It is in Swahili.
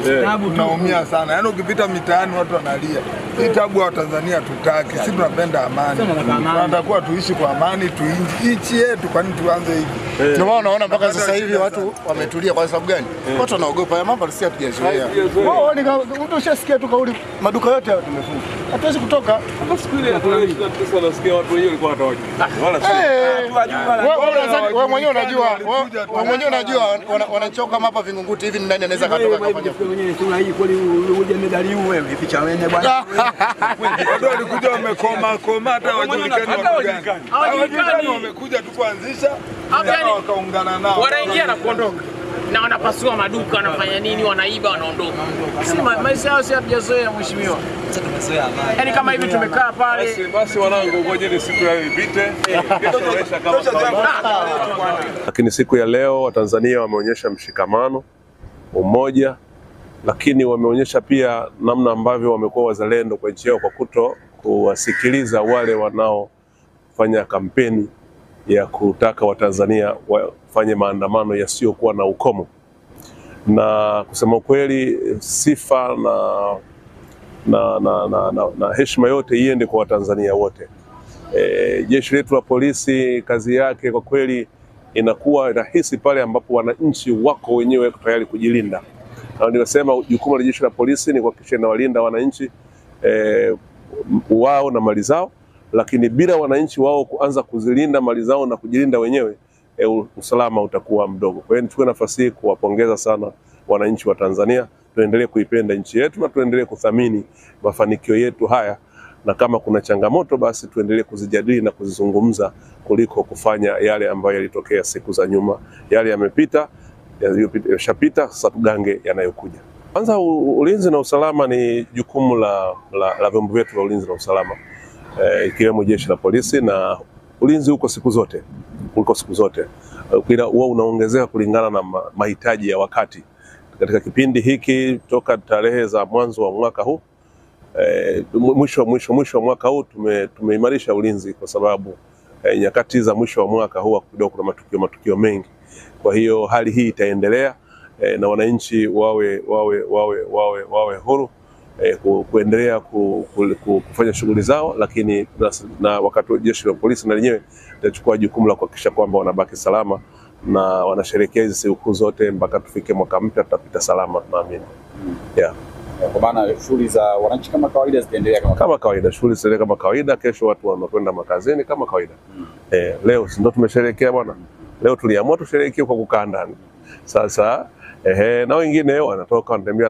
Tunaumia sana. Yaani ukipita mitaani watu wanalia. Hii tabu wa Tanzania tutaki. Sisi tunapenda amani. Tunatakiwa tuishi kwa amani, tuishi yetu, kwani tuanze hivi. Ndio maana unaona mpaka sasa hivi watu wametulia kwa sababu gani? Watu wanaogopa ya mambo sisi hatujazoea. Wao ni mtu ushasikia tu kauli maduka yote tumefunga. Hatuwezi kutoka. Siku ile pesa nasikia watu wenyewe walikuwa hatawaje. Wewe mwenyewe unajua wanachoka hapa Vingunguti hivi nani anaweza katoka kufanya mwenyewe hii kweli uje medali huu wewe ficha wenyewe bwana. Watu walikuja wamekoma hata wajulikani. Hawajui wamekuja tu kuanzisha wakaungana nao. Wanaingia na kuondoka. Na wanapasua maduka, wanafanya nini, wanaiba, wanaondoka. Sema maisha yao si hatujazoea mheshimiwa. Sasa tumezoea amani. Yaani kama hivi tumekaa pale. Basi wanangu ngojeni siku yao ipite. Lakini siku ya leo Watanzania wameonyesha mshikamano, umoja, lakini wameonyesha pia namna ambavyo wamekuwa wazalendo kwa nchi yao kwa kuwasikiliza wale wanaofanya kampeni ya kutaka Watanzania wafanye maandamano yasiyokuwa na ukomo. Na kusema kweli sifa na heshima yote iende kwa Watanzania wote. Jeshi letu la polisi kazi yake kwa kweli inakuwa rahisi pale ambapo wananchi wako wenyewe tayari kujilinda. Na nimesema jukumu la jeshi la polisi ni kuhakikisha inawalinda wananchi wao na mali zao, lakini bila wananchi wao kuanza kuzilinda mali zao na kujilinda wenyewe, usalama utakuwa mdogo. Kwa hiyo nichukue nafasi hii kuwapongeza sana wananchi wa Tanzania. Tuendelee kuipenda nchi yetu na tuendelee kuthamini mafanikio yetu haya, na kama kuna changamoto basi tuendelee kuzijadili na kuzizungumza kuliko kufanya yale ambayo yalitokea siku za nyuma. Yale yamepita, yashapita, sasa tugange yanayokuja. Kwanza ulinzi na usalama ni jukumu la vyombo vyetu vya ulinzi na usalama, ikiwemo jeshi la polisi, na ulinzi uko siku zote. Huwa unaongezeka kulingana na mahitaji ya wakati. Katika kipindi hiki toka tarehe za mwanzo wa mwaka huu, mwisho wa mwaka huu tumeimarisha ulinzi kwa sababu nyakati za mwisho wa mwaka huu kidogo kuna matukio mengi. Kwa hiyo hali hii itaendelea na wananchi wawe huru kuendelea kufanya shughuli zao, lakini na wakati jeshi la polisi na lenyewe litachukua jukumu la kuhakikisha kwamba wanabaki salama na wanasherehekea hizi siku zote mpaka tufike mwaka mpya, tutapita salama tunaamini. Kwa maana shughuli za wananchi kama kawaida zitaendelea kama kawaida, shughuli zitaendelea kama kawaida. Kesho watu wanakwenda makazini kama kawaida. Leo ndio tumesherehekea bwana. Leo tuliamua tusherehekee kwa kukaa ndani. Sasa na wengine wanatoka wanatembea